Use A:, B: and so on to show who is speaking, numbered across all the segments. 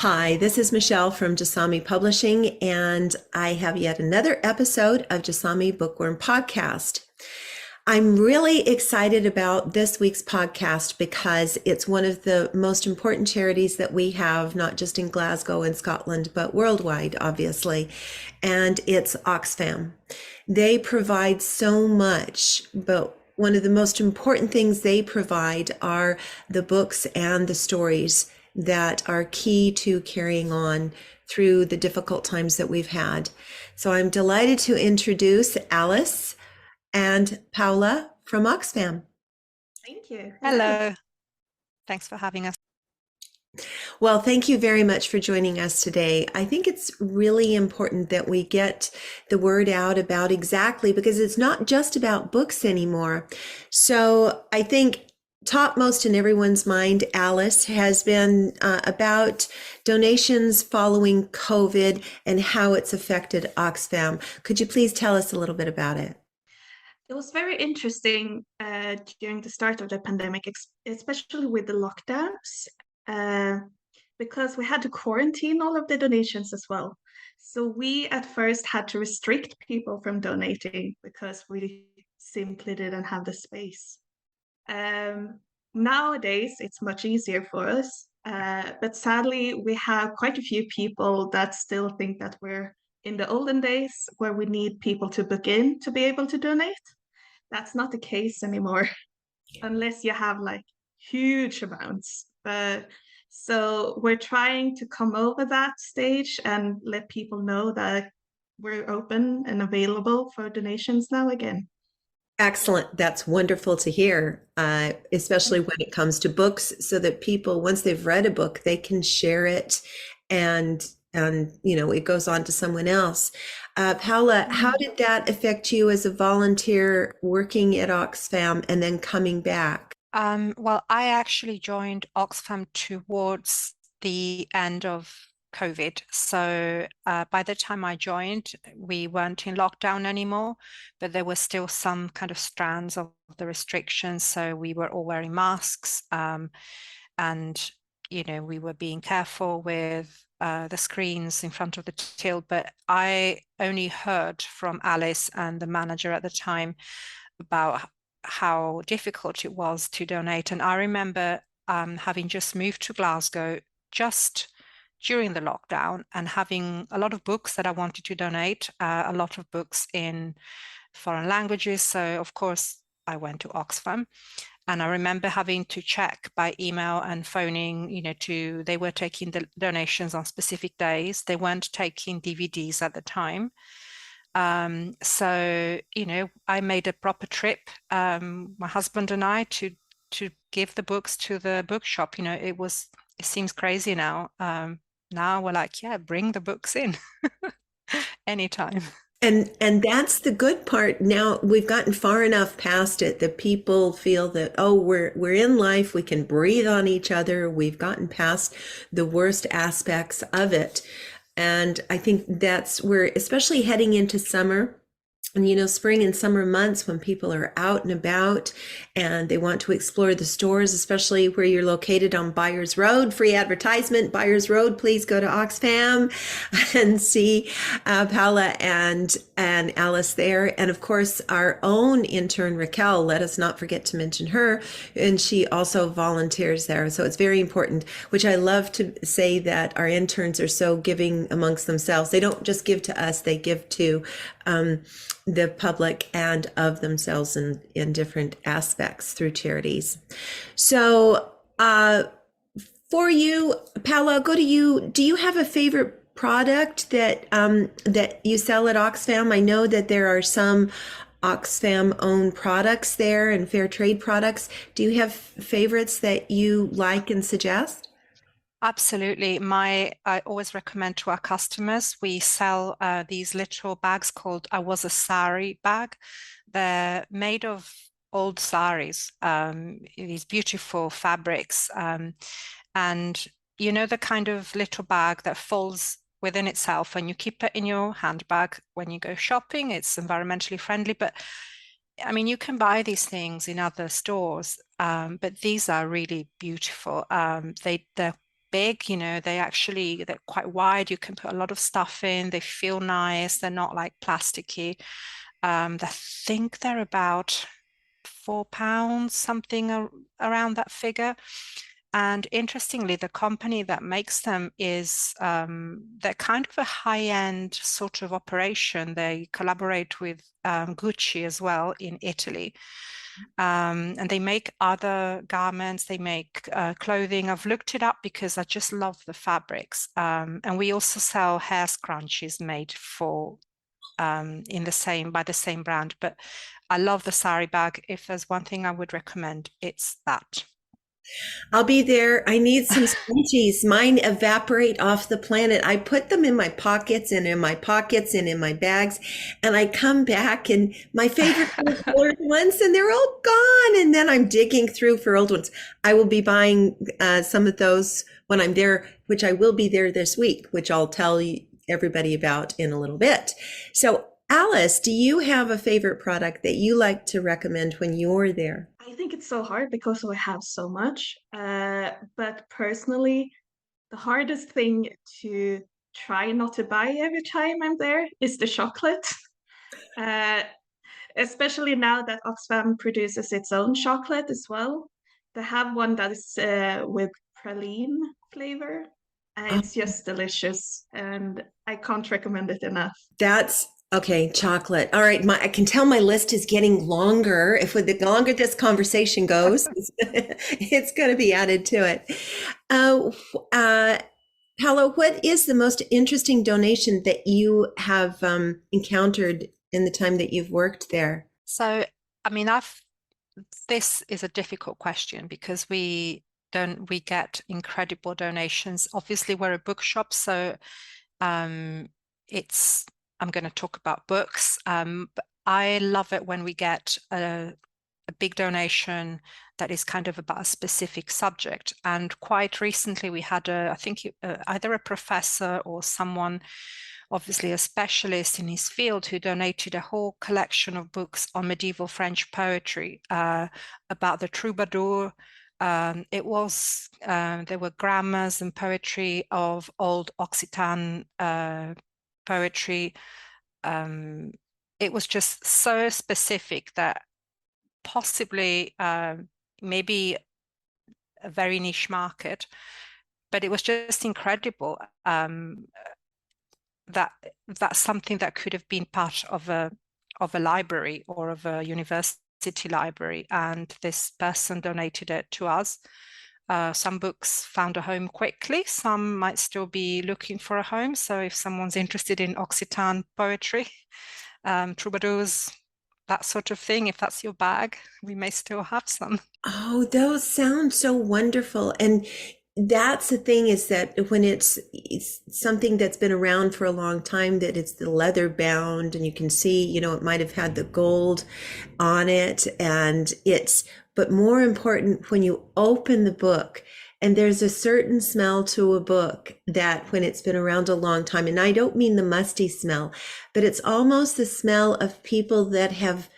A: Hi, this is Michelle from Jasami Publishing, and I have yet another episode of Jasami Bookworm Podcast. I'm really excited about this week's podcast because it's one of the most important charities that we have, not just in Glasgow and Scotland, but worldwide, obviously. And it's Oxfam. They provide so much, but one of the most important things they provide are the books and the stories that are key to carrying on through the difficult times that we've had. So I'm delighted to introduce Alice and Paola from Oxfam.
B: Thank you. Hello.
C: Hello. Thanks for having us.
A: Well, thank you very much for joining us today. I think it's really important that we get the word out about exactly, because it's not just about books anymore. So I think topmost in everyone's mind, Alice, has been about donations following COVID and how it's affected Oxfam. Could you please tell us a little bit about it?
B: It was very interesting during the start of the pandemic, especially with the lockdowns, uh, because we had to quarantine all of the donations as well. So we at first had to restrict people from donating because we simply didn't have the space. Nowadays, it's much easier for us, but sadly, we have quite a few people that still think that we're in the olden days where we need people to book in to be able to donate. That's not the case anymore, unless you have like huge amounts. So we're trying to come over that stage and let people know that we're open and available for donations now again.
A: Excellent. That's wonderful to hear, especially when it comes to books, so that people, once they've read a book, they can share it and it goes on to someone else. Paola, how did that affect you as a volunteer working at Oxfam and then coming back?
C: Well, I actually joined Oxfam towards the end of COVID. So by the time I joined, we weren't in lockdown anymore, but there were still some kind of strands of the restrictions. So we were all wearing masks, and we were being careful with the screens in front of the till. But I only heard from Alice and the manager at the time about how difficult it was to donate. And I remember having just moved to Glasgow just during the lockdown and having a lot of books that I wanted to donate, a lot of books in foreign languages. So of course I went to Oxfam, and I remember having to check by email and phoning, they were taking the donations on specific days. They weren't taking DVDs at the time. So, I made a proper trip, my husband and I, to give the books to the bookshop. It seems crazy now. Now we're like, yeah, bring the books in anytime.
A: And that's the good part. Now we've gotten far enough past it that people feel that, oh, we're in life, we can breathe on each other. We've gotten past the worst aspects of it. And I think that's where, especially heading into summer, and spring and summer months when people are out and about and they want to explore the stores, especially where you're located on Byers Road. Free advertisement, Byers Road. Please go to Oxfam and see Paola and Alice there. And of course, our own intern, Raquel, let us not forget to mention her. And she also volunteers there. So it's very important, which I love to say that our interns are so giving amongst themselves. They don't just give to us, they give to the public and of themselves in different aspects through charities. So for you, Paola, I'll go to you. Do you have a favorite product that you sell at Oxfam? I know that there are some Oxfam owned products there and fair trade products. Do you have favorites that you like and suggest?
C: Absolutely. I always recommend to our customers, we sell these little bags called I Was a Sari bag. They're made of old saris, these beautiful fabrics. And the kind of little bag that folds within itself and you keep it in your handbag when you go shopping. It's environmentally friendly, but I mean, you can buy these things in other stores, but these are really beautiful. They're big, they're quite wide. You can put a lot of stuff in. They feel nice. They're not like plasticky. I think they're about £4, something around that figure. And interestingly, the company that makes them is they're kind of a high-end sort of operation. They collaborate with Gucci as well in Italy. And they make other garments, they make clothing. I've looked it up because I just love the fabrics. And we also sell hair scrunchies made for by the same brand. But I love the sari bag. If there's one thing I would recommend, it's that.
A: I'll be there. I need some scrunchies. Mine evaporate off the planet. I put them in my pockets and in my pockets and in my bags. And I come back and my favorite are colored ones and they're all gone. And then I'm digging through for old ones. I will be buying some of those when I'm there, which I will be there this week, which I'll tell everybody about in a little bit. So Alice, do you have a favorite product that you like to recommend when you're there?
B: I think it's so hard because we have so much. But personally, the hardest thing to try not to buy every time I'm there is the chocolate. Uh, Especially now that Oxfam produces its own chocolate as well. They have one that is with praline flavor, and it's just delicious, and I can't recommend it enough.
A: That's okay, chocolate. All right, I can tell my list is getting longer. If with the longer this conversation goes, it's going to be added to it. Uh, uh, Paolo, what is the most interesting donation that you have encountered in the time that you've worked there?
C: So, I mean, this is a difficult question because we get incredible donations. Obviously, we're a bookshop, so it's I'm going to talk about books. But I love it when we get a big donation that is kind of about a specific subject. And quite recently, we had I think either a professor or someone, obviously a specialist in his field, who donated a whole collection of books on medieval French poetry about the troubadour. There were grammars and poetry of old Occitan poetry. It was just so specific that possibly maybe a very niche market, but it was just incredible that that's something that could have been part of a library or of a university library, and this person donated it to us. Some books found a home quickly, some might still be looking for a home. So if someone's interested in Occitan poetry, troubadours, that sort of thing, if that's your bag, we may still have some.
A: Oh, those sound so wonderful. And that's the thing, is that when it's something that's been around for a long time, that it's the leather bound and you can see, it might have had the gold on it, but more important, when you open the book, and there's a certain smell to a book that when it's been around a long time, and I don't mean the musty smell, but it's almost the smell of people that have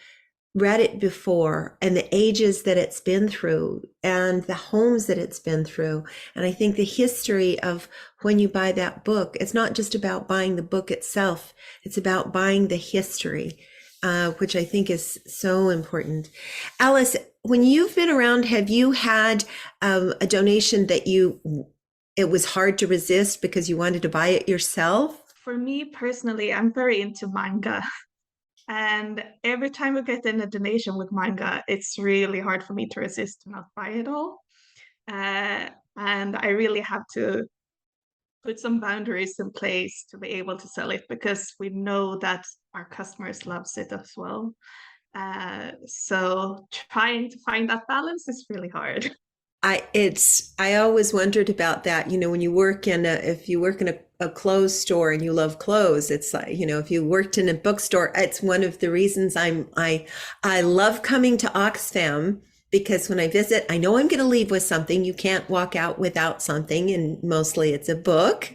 A: read it before and the ages that it's been through and the homes that it's been through. And I think the history of when you buy that book, it's not just about buying the book itself, it's about buying the history, which I think is so important. Alice, when you've been around, have you had a donation that it was hard to resist because you wanted to buy it yourself?
B: For me personally, I'm very into manga. And every time we get in a donation with manga, it's really hard for me to resist to not buy it all. And I really have to put some boundaries in place to be able to sell it, because we know that our customers loves it as well. So trying to find that balance is really hard.
A: I always wondered about that. When you work if you work in a clothes store and you love clothes, it's like, if you worked in a bookstore, it's one of the reasons I love coming to Oxfam, because when I visit, I know I'm going to leave with something. You can't walk out without something, and mostly it's a book,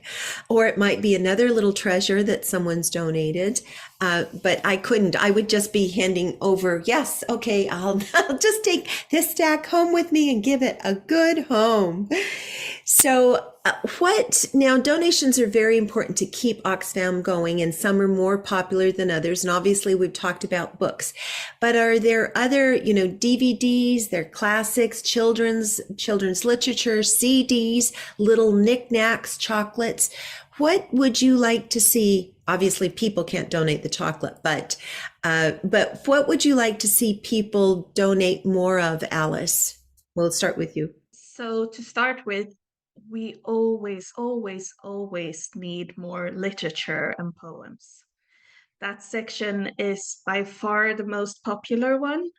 A: or it might be another little treasure that someone's donated. But I couldn't. I would just be handing over, yes, okay, I'll just take this stack home with me and give it a good home. So what now? Donations are very important to keep Oxfam going, and some are more popular than others. And obviously, we've talked about books, but are there other, DVDs, they're classics, children's literature, CDs, little knickknacks, chocolates? What would you like to see? Obviously, people can't donate the chocolate, but what would you like to see people donate more of, Alice? We'll start with you.
B: So to start with, we always, always, always need more literature and poems. That section is by far the most popular one,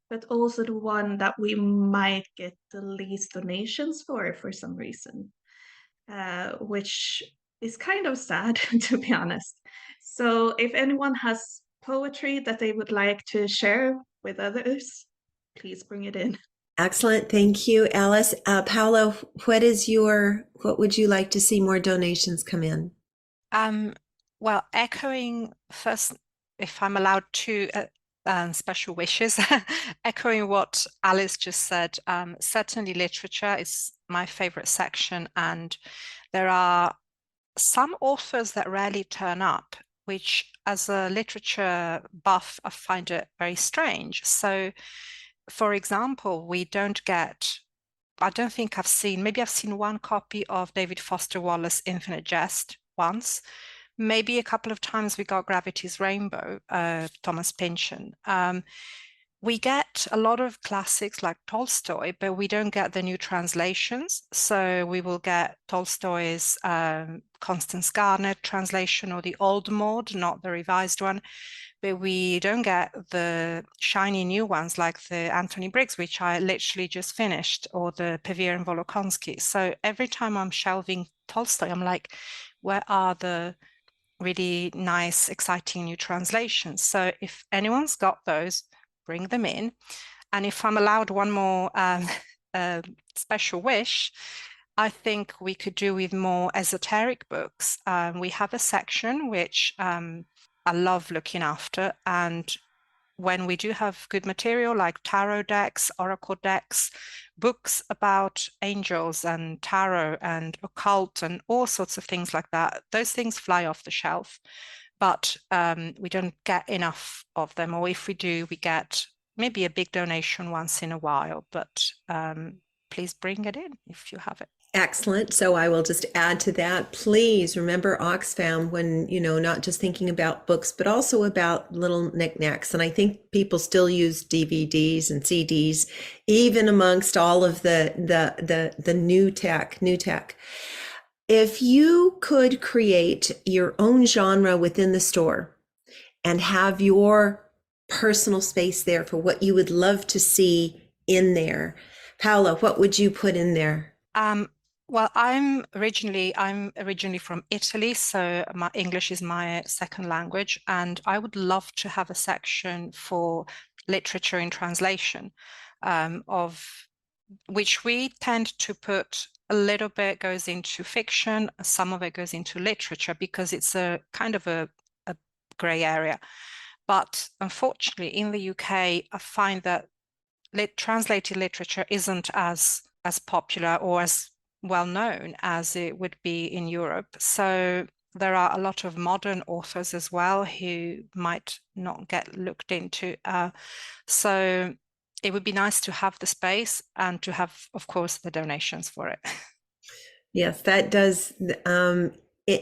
B: but also the one that we might get the least donations for some reason, which is kind of sad, to be honest. So if anyone has poetry that they would like to share with others, please bring it in.
A: Excellent. Thank you, Alice. Paola, what would you like to see more donations come in?
C: Um, well, echoing first, if I'm allowed to, special wishes, echoing what Alice just said, certainly literature is my favorite section, and there are some authors that rarely turn up, which as a literature buff, I find it very strange. So, for example, we don't get, I don't think I've seen, maybe I've seen one copy of David Foster Wallace' Infinite Jest once. Maybe a couple of times we got Gravity's Rainbow, Thomas Pynchon. We get a lot of classics like Tolstoy, but we don't get the new translations. So we will get Tolstoy's Constance Garnett translation or the old mode, not the revised one. But we don't get the shiny new ones like the Anthony Briggs, which I literally just finished, or the Pevier and Volokhonsky. So every time I'm shelving Tolstoy, I'm like, where are the really nice, exciting new translations? So if anyone's got those, bring them in. And if I'm allowed one more special wish, I think we could do with more esoteric books. We have a section which I love looking after, and when we do have good material like tarot decks, oracle decks, books about angels and tarot and occult and all sorts of things like that, those things fly off the shelf, but we don't get enough of them. Or if we do, we get maybe a big donation once in a while, but please bring it in if you have it.
A: Excellent. So I will just add to that. Please remember Oxfam when, not just thinking about books, but also about little knickknacks. And I think people still use DVDs and CDs, even amongst all of the new tech. If you could create your own genre within the store and have your personal space there for what you would love to see in there, Paola, what would you put in there?
C: Well, I'm originally from Italy, so my English is my second language, and I would love to have a section for literature in translation, of which we tend to put a little bit goes into fiction, some of it goes into literature because it's a kind of a grey area. But unfortunately, in the UK, I find that translated literature isn't as popular or as well known as it would be in Europe. So there are a lot of modern authors as well who might not get looked into. So it would be nice to have the space and to have, of course, the donations for it.
A: Yes, that does.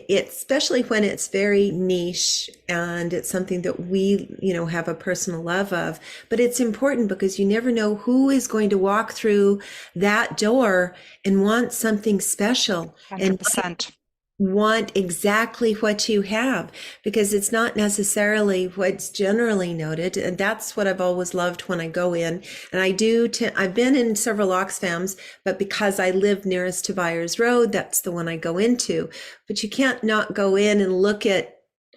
A: Especially when it's very niche and it's something that we, have a personal love of. But it's important because you never know who is going to walk through that door and want something special and
C: 100%.
A: want exactly what you have, because it's not necessarily what's generally noted. And that's what I've always loved when I go in. And I've been in several Oxfams, but because I live nearest to Byers Road, that's the one I go into. But you can't not go in and look at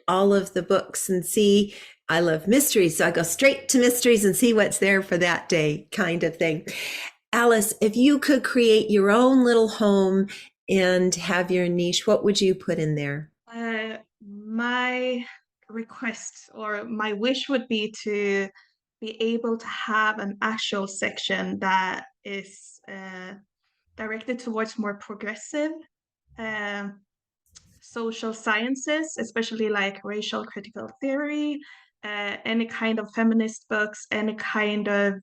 A: all of the books and see. I love mysteries, so I go straight to mysteries and see what's there for that day, kind of thing. Alice, if you could create your own little home and have your niche, what would you put in there?
B: My request or my wish would be to be able to have an actual section that is directed towards more progressive social sciences, especially like racial critical theory, any kind of feminist books, any kind of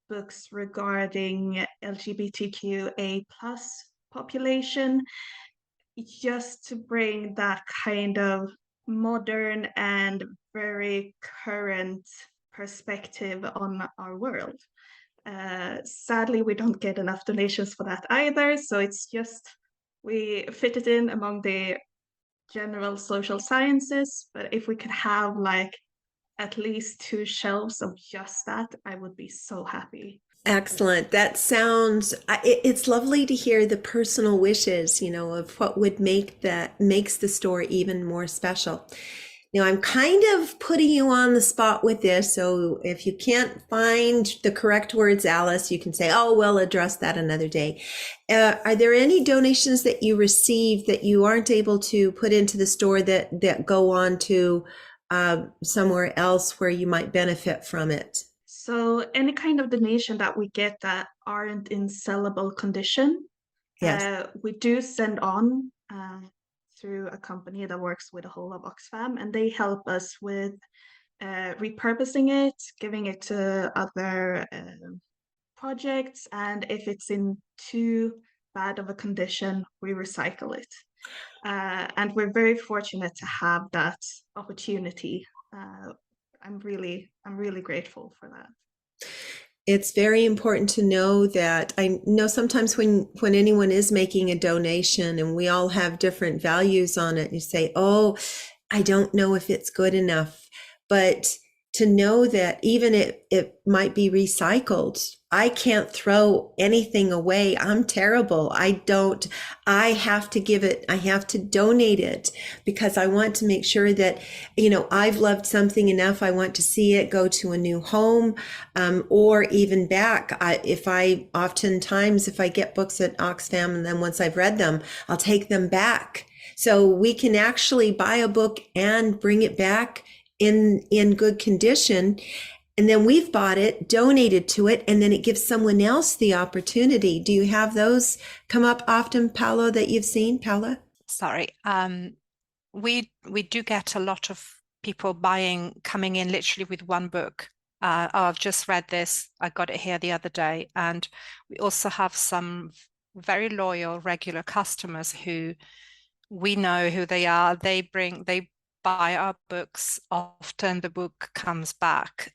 B: books regarding LGBTQA plus population, just to bring that kind of modern and very current perspective on our world. Sadly, we don't get enough donations for that either, so it's just we fit it in among the general social sciences. But if we could have like at least 2 shelves of just that, I would be so happy.
A: Excellent. That sounds, it's lovely to hear the personal wishes, of what would makes the store even more special. Now, I'm kind of putting you on the spot with this. So if you can't find the correct words, Alice, you can say, oh, we'll address that another day. Are there any donations that you receive that you aren't able to put into the store that go on to somewhere else where you might benefit from it?
B: So any kind of donation that we get that aren't in sellable condition,
A: Yes.
B: we do send on through a company that works with the whole of Oxfam, and they help us with repurposing it, giving it to other projects, and if it's in too bad of a condition, we recycle it. And we're very fortunate to have that opportunity. I'm really grateful for that.
A: It's very important to know that. I know sometimes when anyone is making a donation and we all have different values on it, you say, oh, I don't know if it's good enough. But to know that even it might be recycled, I can't throw anything away. I'm terrible. I have to give it, I have to donate it because I want to make sure that, I've loved something enough. I want to see it go to a new home, or even back. If I get books at Oxfam and then once I've read them, I'll take them back. So we can actually buy a book and bring it back in good condition. And then we've bought it, donated to it, and then it gives someone else the opportunity. Do you have those come up often, Paolo, that you've seen, Paola?
C: Sorry. We do get a lot of people coming in literally with one book. Oh, I've just read this. I got it here the other day. And we also have some very loyal, regular customers who we know who they are. They buy our books. Often the book comes back.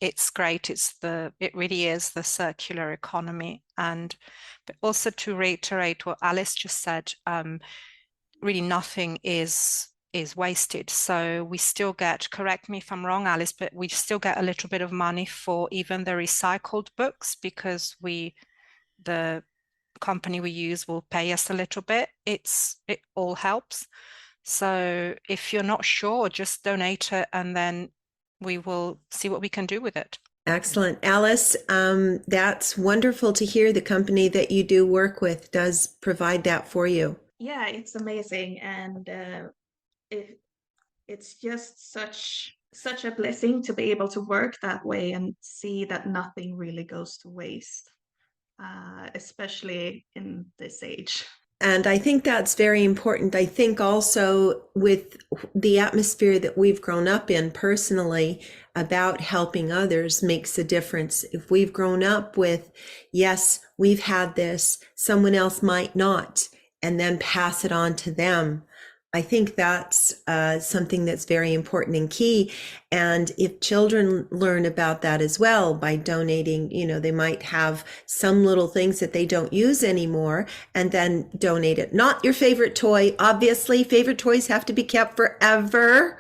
C: It's great. It really is the circular economy. But also to reiterate what Alice just said, really nothing is wasted. So we still get, correct me if I'm wrong, Alice, but we still get a little bit of money for even the recycled books because the company we use will pay us a little bit. It all helps. So if you're not sure, just donate it and then we will see what we can do with it.
A: Excellent. Alice, that's wonderful to hear the company that you do work with does provide that for you.
B: Yeah, it's amazing, and it's just such a blessing to be able to work that way and see that nothing really goes to waste, especially in this age.
A: And I think that's very important. I think also with the atmosphere that we've grown up in personally about helping others makes a difference. If we've grown up with, yes, we've had this, someone else might not, and then pass it on to them. I think that's something that's very important and key. And if children learn about that as well by donating, they might have some little things that they don't use anymore and then donate it. Not your favorite toy. Obviously, favorite toys have to be kept forever.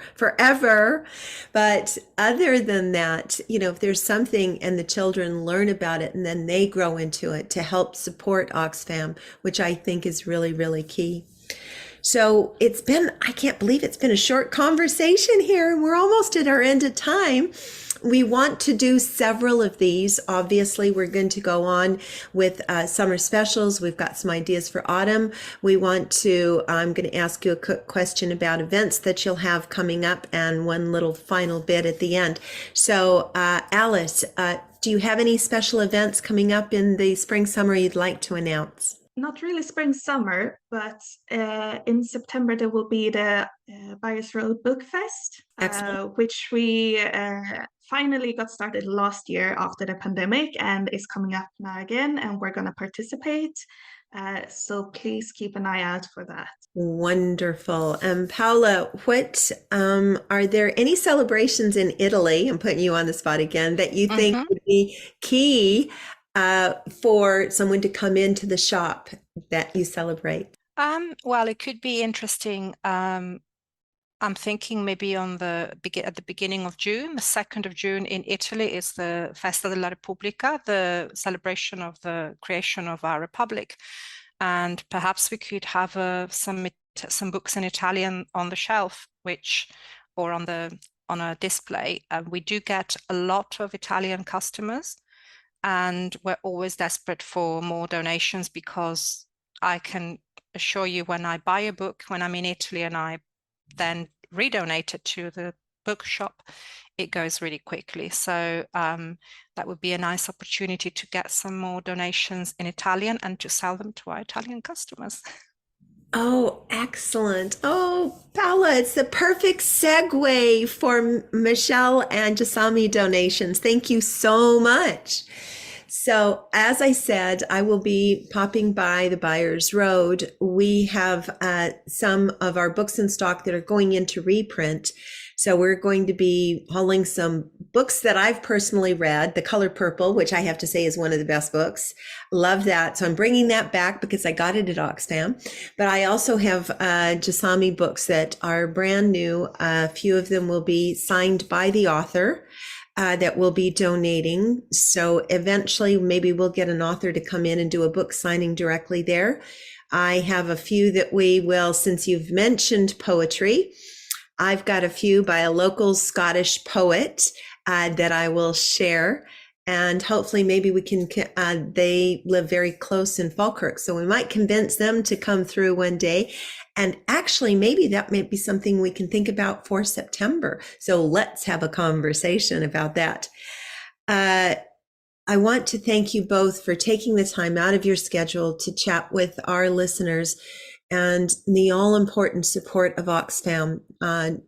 A: But other than that, if there's something and the children learn about it and then they grow into it to help support Oxfam, which I think is really, really key. So I can't believe it's been a short conversation here and we're almost at our end of time. We want to do several of these. Obviously, we're going to go on with summer specials. We've got some ideas for autumn. I'm going to ask you a quick question about events that you'll have coming up and one little final bit at the end. So, Alice, do you have any special events coming up in the spring, summer you'd like to announce?
B: not really spring summer, but in September there will be the Buyers Road Book Fest,
A: Excellent.
B: which we finally got started last year after the pandemic and is coming up now again, and we're going to participate. So please keep an eye out for that.
A: Wonderful. Paola, what are there any celebrations in Italy? I'm putting you on the spot again that you think
C: Mhm.
A: would be key for someone to come into the shop that you celebrate?
C: Well, it could be interesting. I'm thinking maybe at the beginning of June, the 2nd of June in Italy is the Festa della Repubblica, the celebration of the creation of our republic. And perhaps we could have some books in Italian on the shelf, or on a display. We do get a lot of Italian customers, and we're always desperate for more donations because I can assure you, when I buy a book when I'm in Italy and I then redonate it to the bookshop, it goes really quickly. So that would be a nice opportunity to get some more donations in Italian and to sell them to our Italian customers.
A: Oh, excellent. Oh, Paola, it's the perfect segue for Michelle and Jasami donations. Thank you so much. So, as I said, I will be popping by the Buyers Road. We have some of our books in stock that are going into reprint. So, we're going to be hauling some books that I've personally read, The Color Purple, which I have to say is one of the best books. Love that. So, I'm bringing that back because I got it at Oxfam. But I also have Jasami books that are brand new. A few of them will be signed by the author. That we'll be donating. So eventually, maybe we'll get an author to come in and do a book signing directly there. I have a few that we will, since you've mentioned poetry, I've got a few by a local Scottish poet that I will share. And hopefully maybe we can, they live very close in Falkirk. So we might convince them to come through one day. And actually, maybe that might be something we can think about for September. So let's have a conversation about that. I want to thank you both for taking the time out of your schedule to chat with our listeners and the all important support of Oxfam,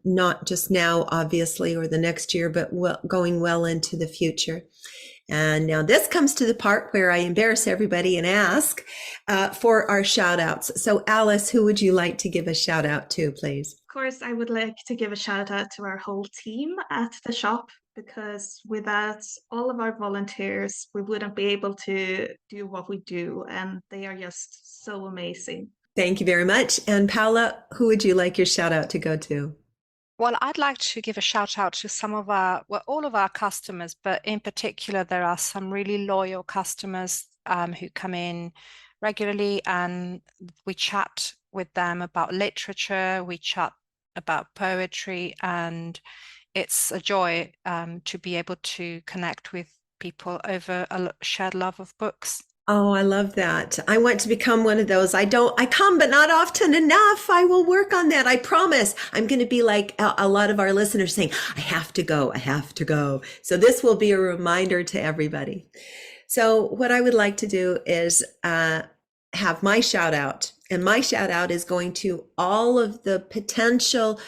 A: not just now, obviously, or the next year, but going well into the future. And now this comes to the part where I embarrass everybody and ask for our shout outs. So Alice, who would you like to give a shout out to, please?
B: Of course, I would like to give a shout out to our whole team at the shop, because without all of our volunteers, we wouldn't be able to do what we do, and they are just so amazing.
A: Thank you very much. And Paola, who would you like your shout out to go to?
C: Well, I'd like to give a shout out to all of our customers, but in particular, there are some really loyal customers who come in regularly, and we chat with them about literature, we chat about poetry, and it's a joy to be able to connect with people over a shared love of books.
A: Oh, I love that. I want to become one of those. I come, but not often enough. I will work on that. I promise. I'm going to be like a lot of our listeners saying, I have to go. I have to go. So this will be a reminder to everybody. So what I would like to do is have my shout out. And my shout out is going to all of the potential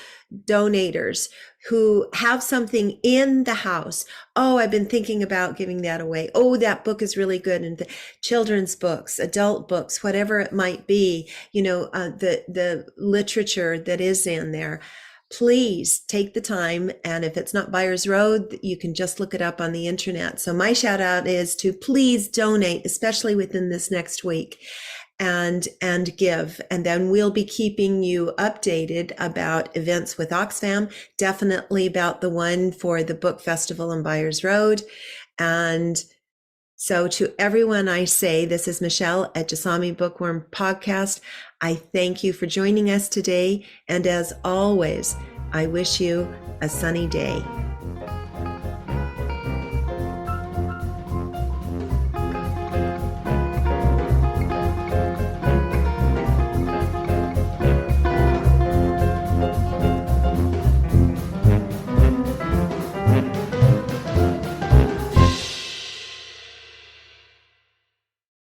A: donators who have something in the house. Oh, I've been thinking about giving that away. Oh, that book is really good. And children's books, adult books, whatever it might be, the literature that is in there. Please take the time. And if it's not Buyers Road, you can just look it up on the internet. So my shout out is to please donate, especially within this next week. And give. And then we'll be keeping you updated about events with Oxfam, definitely about the one for the book festival on Buyers Road. And so to everyone I say, this is Michelle at Jasami Bookworm Podcast. I thank you for joining us today. And as always, I wish you a sunny day.